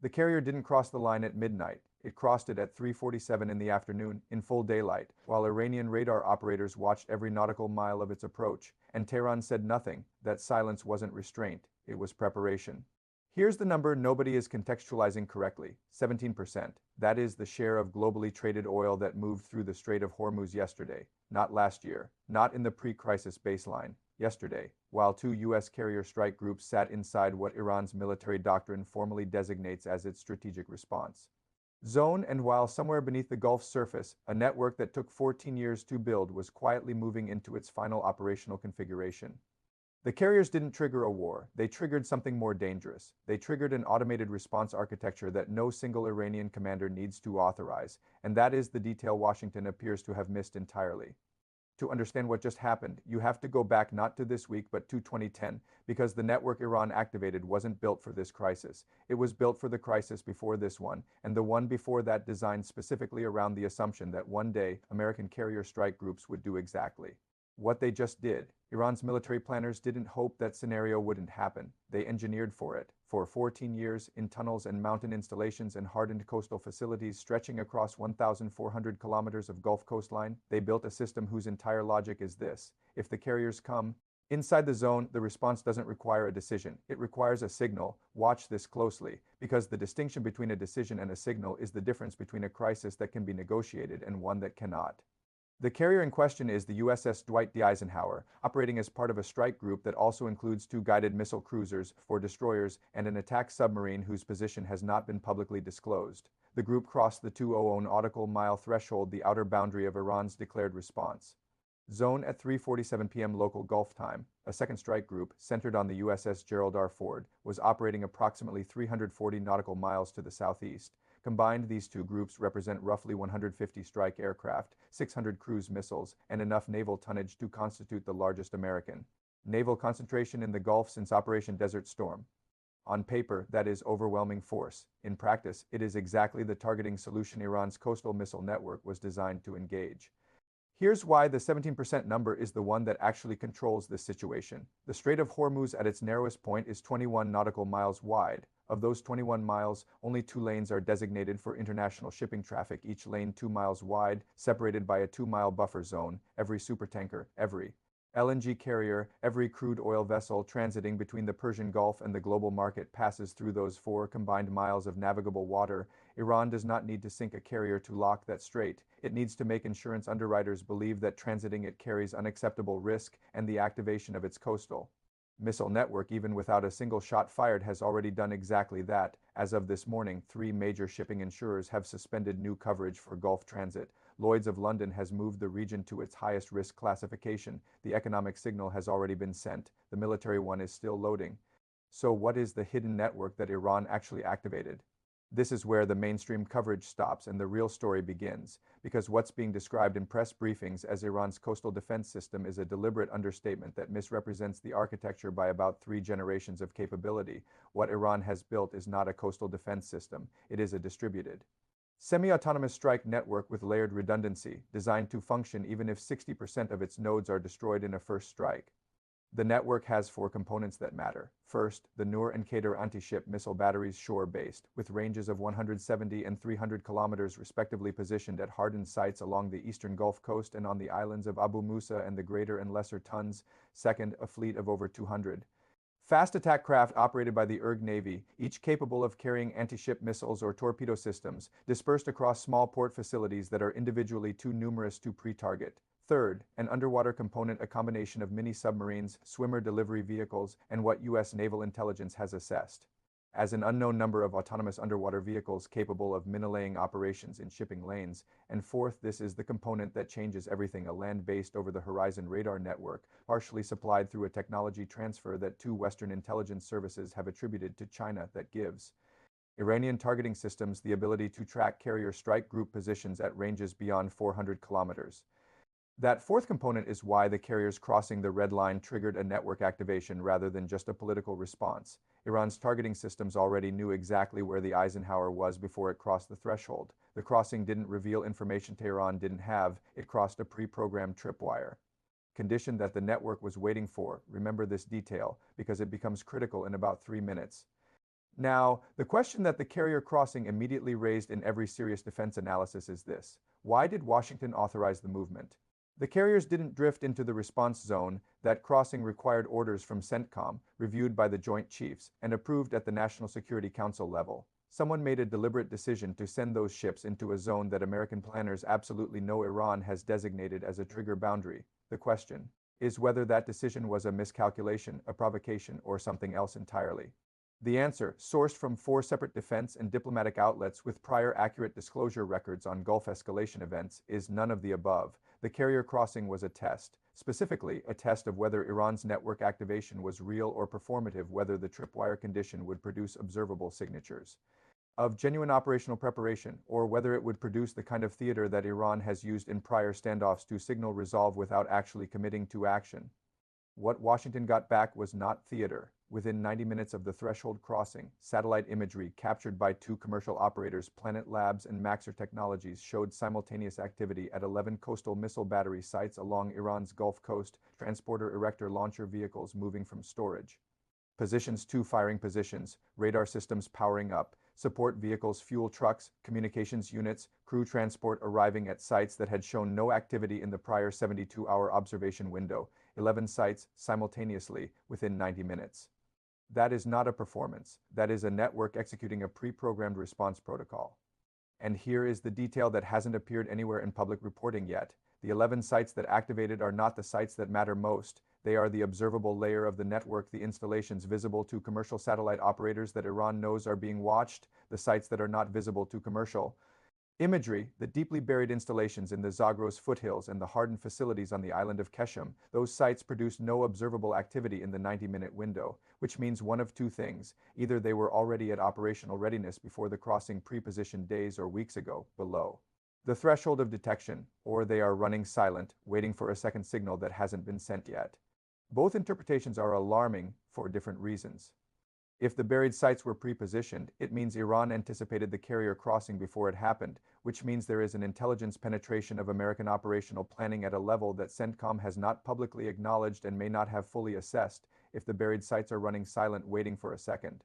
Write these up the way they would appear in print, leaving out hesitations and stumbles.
The carrier didn't cross the line at midnight. It crossed it at 3:47 in the afternoon, in full daylight, while Iranian radar operators watched every nautical mile of its approach, and Tehran said nothing. That silence wasn't restraint, it was preparation. Here's the number nobody is contextualizing correctly: 17%. That is the share of globally traded oil that moved through the Strait of Hormuz yesterday, not last year, not in the pre-crisis baseline, yesterday, while two U.S. carrier strike groups sat inside what Iran's military doctrine formally designates as its strategic response zone, and while somewhere beneath the Gulf's surface, a network that took 14 years to build was quietly moving into its final operational configuration. The carriers didn't trigger a war, they triggered something more dangerous. They triggered an automated response architecture that no single Iranian commander needs to authorize, and that is the detail Washington appears to have missed entirely. To understand what just happened, you have to go back not to this week but to 2010, because the network Iran activated wasn't built for this crisis. It was built for the crisis before this one, and the one before that designed specifically around the assumption that one day American carrier strike groups would do exactly what they just did. Iran's military planners didn't hope that scenario wouldn't happen. They engineered for it. For 14 years, in tunnels and mountain installations and hardened coastal facilities stretching across 1,400 kilometers of Gulf coastline, they built a system whose entire logic is this: if the carriers come inside the zone, the response doesn't require a decision. It requires a signal. Watch this closely, because the distinction between a decision and a signal is the difference between a crisis that can be negotiated and one that cannot. The carrier in question is the USS Dwight D. Eisenhower, operating as part of a strike group that also includes two guided missile cruisers, four destroyers, and an attack submarine whose position has not been publicly disclosed. The group crossed the 200 nautical mile threshold, the outer boundary of Iran's declared response zone, at 3:47 p.m. local Gulf time. A second strike group, centered on the USS Gerald R. Ford, was operating approximately 340 nautical miles to the southeast. Combined, these two groups represent roughly 150 strike aircraft, 600 cruise missiles, and enough naval tonnage to constitute the largest American naval concentration in the Gulf since Operation Desert Storm. On paper, that is overwhelming force. In practice, it is exactly the targeting solution Iran's coastal missile network was designed to engage. Here's why the 17% number is the one that actually controls this situation. The Strait of Hormuz at its narrowest point is 21 nautical miles wide. Of those 21 miles, only 2 lanes are designated for international shipping traffic, each lane 2 miles wide, separated by a 2-mile buffer zone. Every supertanker, every LNG carrier, every crude oil vessel transiting between the Persian Gulf and the global market passes through those 4 combined miles of navigable water. Iran does not need to sink a carrier to lock that strait. It needs to make insurance underwriters believe that transiting it carries unacceptable risk, and the activation of its coastal missile network, even without a single shot fired, has already done exactly that. As of this morning, 3 major shipping insurers have suspended new coverage for Gulf transit. Lloyd's of London has moved the region to its highest risk classification. The economic signal has already been sent. The military one is still loading. So what is the hidden network that Iran actually activated? This is where the mainstream coverage stops and the real story begins, because what's being described in press briefings as Iran's coastal defense system is a deliberate understatement that misrepresents the architecture by about 3 generations of capability. What Iran has built is not a coastal defense system, it is a distributed, semi-autonomous strike network with layered redundancy, designed to function even if 60% of its nodes are destroyed in a first strike. The network has 4 components that matter. First, the Nur and Qader anti-ship missile batteries, shore-based, with ranges of 170 and 300 kilometers respectively, positioned at hardened sites along the eastern Gulf Coast and on the islands of Abu Musa and the Greater and Lesser Tons. Second, a fleet of over 200 fast attack craft operated by the IRG Navy, each capable of carrying anti-ship missiles or torpedo systems, dispersed across small port facilities that are individually too numerous to pre-target. Third, an underwater component, a combination of mini-submarines, swimmer delivery vehicles, and what U.S. naval intelligence has assessed as an unknown number of autonomous underwater vehicles capable of mini-laying operations in shipping lanes. And fourth, this is the component that changes everything, a land-based over-the-horizon radar network, partially supplied through a technology transfer that 2 Western intelligence services have attributed to China, that gives Iranian targeting systems the ability to track carrier strike group positions at ranges beyond 400 kilometers. That fourth component is why the carriers crossing the red line triggered a network activation rather than just a political response. Iran's targeting systems already knew exactly where the Eisenhower was before it crossed the threshold. The crossing didn't reveal information Tehran didn't have. It crossed a pre-programmed tripwire condition that the network was waiting for. Remember this detail, because it becomes critical in about 3 minutes. Now, the question that the carrier crossing immediately raised in every serious defense analysis is this: why did Washington authorize the movement? The carriers didn't drift into the response zone. That crossing required orders from CENTCOM, reviewed by the Joint Chiefs, and approved at the National Security Council level. Someone made a deliberate decision to send those ships into a zone that American planners absolutely know Iran has designated as a trigger boundary. The question is whether that decision was a miscalculation, a provocation, or something else entirely. The answer, sourced from 4 separate defense and diplomatic outlets with prior accurate disclosure records on Gulf escalation events, is none of the above. The carrier crossing was a test, specifically a test of whether Iran's network activation was real or performative, whether the tripwire condition would produce observable signatures of genuine operational preparation, or whether it would produce the kind of theater that Iran has used in prior standoffs to signal resolve without actually committing to action. What Washington got back was not theater. Within 90 minutes of the threshold crossing, satellite imagery captured by 2 commercial operators, Planet Labs and Maxar Technologies, showed simultaneous activity at 11 coastal missile battery sites along Iran's Gulf Coast, transporter erector launcher vehicles moving from storage positions to firing positions, radar systems powering up, support vehicles, fuel trucks, communications units, crew transport arriving at sites that had shown no activity in the prior 72-hour observation window, 11 sites simultaneously within 90 minutes. That is not a performance. That is a network executing a pre-programmed response protocol. And here is the detail that hasn't appeared anywhere in public reporting yet. The 11 sites that activated are not the sites that matter most. They are the observable layer of the network, the installations visible to commercial satellite operators that Iran knows are being watched, the sites that are not visible to commercial imagery, the deeply buried installations in the Zagros foothills and the hardened facilities on the island of Keshem. Those sites produced no observable activity in the 90-minute window, which means one of 2 things. Either they were already at operational readiness before the crossing, pre-positioned days or weeks ago, below the threshold of detection, or they are running silent, waiting for a second signal that hasn't been sent yet. Both interpretations are alarming for different reasons. If the buried sites were pre-positioned, it means Iran anticipated the carrier crossing before it happened, which means there is an intelligence penetration of American operational planning at a level that CENTCOM has not publicly acknowledged and may not have fully assessed. If the buried sites are running silent, waiting for a second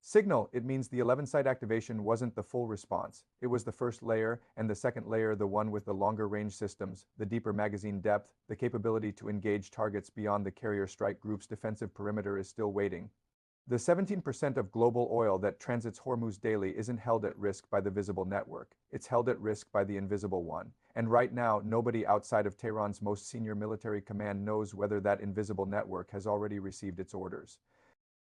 signal, it means the 11-site activation wasn't the full response. It was the first layer, and the second layer, the one with the longer range systems, the deeper magazine depth, the capability to engage targets beyond the carrier strike group's defensive perimeter, is still waiting. The 17% of global oil that transits Hormuz daily isn't held at risk by the visible network. It's held at risk by the invisible one. And right now, nobody outside of Tehran's most senior military command knows whether that invisible network has already received its orders.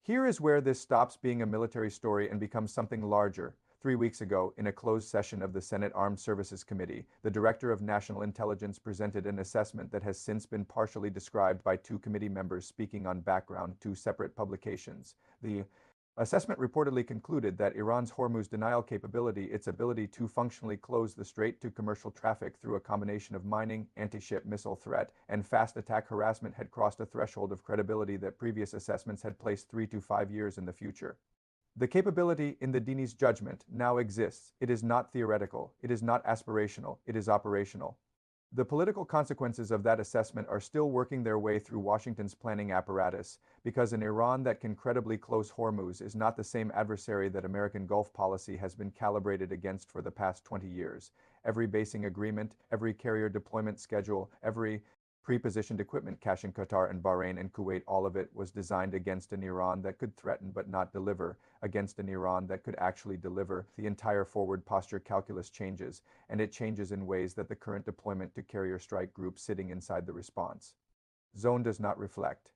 Here is where this stops being a military story and becomes something larger. 3 weeks ago, in a closed session of the Senate Armed Services Committee, the Director of National Intelligence presented an assessment that has since been partially described by 2 committee members speaking on background, 2 separate publications. The assessment reportedly concluded that Iran's Hormuz denial capability, its ability to functionally close the strait to commercial traffic through a combination of mining, anti-ship missile threat, and fast attack harassment, had crossed a threshold of credibility that previous assessments had placed 3 to 5 years in the future. The capability, in the Dini's judgment, now exists. It is not theoretical. It is not aspirational. It is operational. The political consequences of that assessment are still working their way through Washington's planning apparatus, because an Iran that can credibly close Hormuz is not the same adversary that American Gulf policy has been calibrated against for the past 20 years. Every basing agreement, every carrier deployment schedule, every pre-positioned equipment cache in Qatar and Bahrain and Kuwait, all of it was designed against an Iran that could threaten but not deliver, against an Iran that could actually deliver. The entire forward posture calculus changes, and it changes in ways that the current deployment to carrier strike group sitting inside the response zone does not reflect.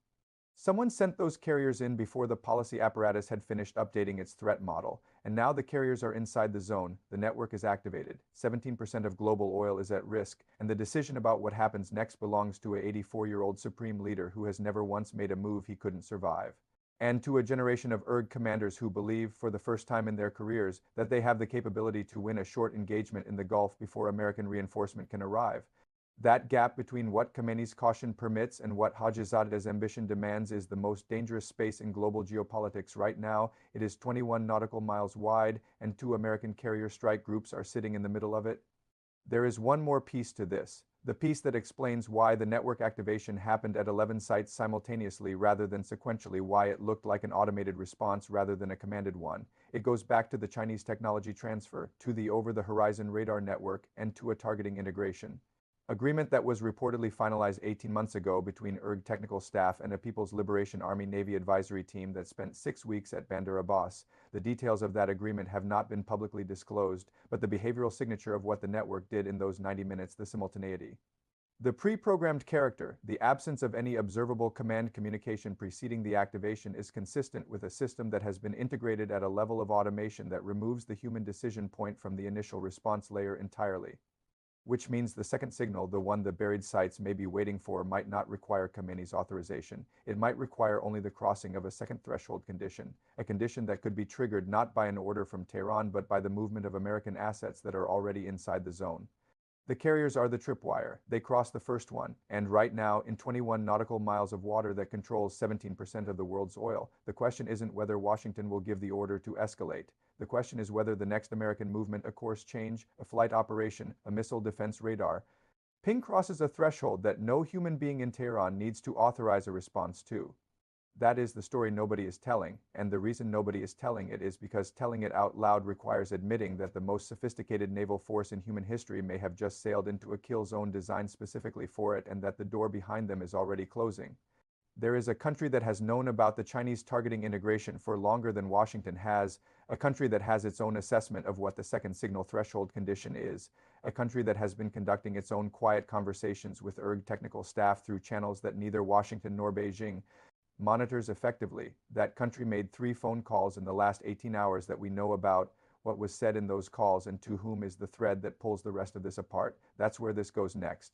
Someone sent those carriers in before the policy apparatus had finished updating its threat model, and now the carriers are inside the zone, the network is activated, 17% of global oil is at risk, and the decision about what happens next belongs to a 84-year-old supreme leader who has never once made a move he couldn't survive. And to a generation of ERG commanders who believe, for the first time in their careers, that they have the capability to win a short engagement in the Gulf before American reinforcement can arrive. That gap between what Khamenei's caution permits and what Hajizadeh's ambition demands is the most dangerous space in global geopolitics right now. It is 21 nautical miles wide, and 2 American carrier strike groups are sitting in the middle of it. There is one more piece to this. The piece that explains why the network activation happened at 11 sites simultaneously rather than sequentially, why it looked like an automated response rather than a commanded one. It goes back to the Chinese technology transfer, to the over-the-horizon radar network, and to a targeting integration agreement that was reportedly finalized 18 months ago between IRG technical staff and a People's Liberation Army Navy advisory team that spent 6 weeks at Bandar Abbas. The details of that agreement have not been publicly disclosed, but the behavioral signature of what the network did in those 90 minutes, the simultaneity. The pre-programmed character, the absence of any observable command communication preceding the activation, is consistent with a system that has been integrated at a level of automation that removes the human decision point from the initial response layer entirely. Which means the second signal, the one the buried sites may be waiting for, might not require Khamenei's authorization. It might require only the crossing of a second threshold condition, a condition that could be triggered not by an order from Tehran but by the movement of American assets that are already inside the zone. The carriers are the tripwire. They cross the first one, and right now, in 21 nautical miles of water that controls 17% of the world's oil, the question isn't whether Washington will give the order to escalate. The question is whether the next American movement, a course change, a flight operation, a missile defense radar, ping crosses a threshold that no human being in Tehran needs to authorize a response to. That is the story nobody is telling, and the reason nobody is telling it is because telling it out loud requires admitting that the most sophisticated naval force in human history may have just sailed into a kill zone designed specifically for it, and that the door behind them is already closing. There is a country that has known about the Chinese targeting integration for longer than Washington has, a country that has its own assessment of what the second signal threshold condition is, a country that has been conducting its own quiet conversations with IRG technical staff through channels that neither Washington nor Beijing monitors effectively. That country made 3 phone calls in the last 18 hours that we know about, what was said in those calls, and to whom is the thread that pulls the rest of this apart. That's where this goes next.